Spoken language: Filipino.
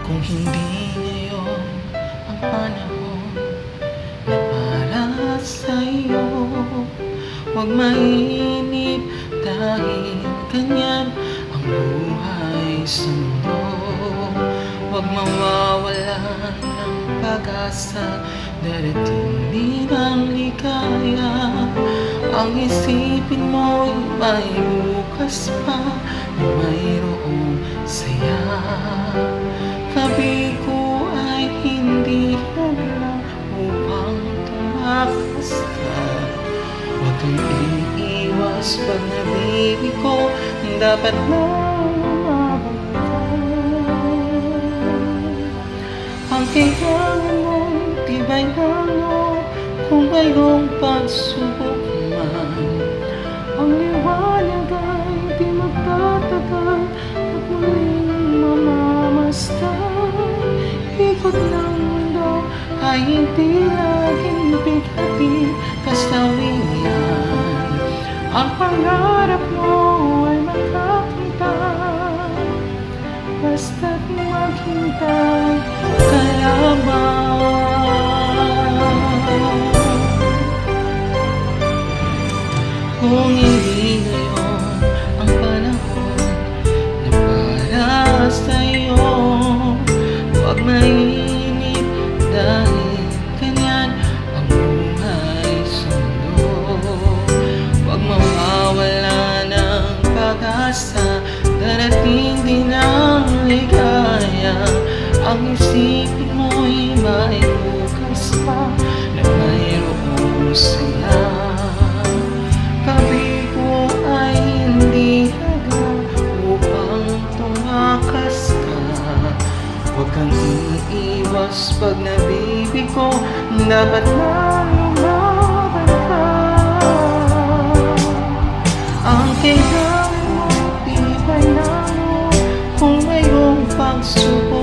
Kung hindi ngayon ang panahon na para sa'yo, huwag mainip dahil ganyan ang buhay sa mundo. Huwag mawawalan ng pag-asa, darating din ang ligaya. Ang isipin mo'y may bukas pa na mayroong saya. Tabi ko ay hindi hadlang upang tumakas ka. Huwag kang iiwas pag nabibig ko, dapat na lumabag ka. Ang kailangan mo'y tibay ng loob kung mayroong pagsubok man. Ang liwanag ay di magtatagal at muling mamamasdan. Ikot ng mundo ay hindi laging bigatin kasawian. Ang pangarap mo ay makakamtan, basta't maghintay ka lamang. Kung hindi ngayon ang panahon na para sa'yo, huwag mainip dahil ganyan ang buhay sa mundo. Huwag mawawala ng pag-asa, darating din ang ligaya. Ang isipin mo'y may bukas pa na mayroong saya. Tabi ko ay hindi hadlang upang tumakas ka. Huwag kang iiwas pag nabibig ko, dapat na lumaban ka. Ang kailangan mo, tibay na mo kung mayroong pagsubok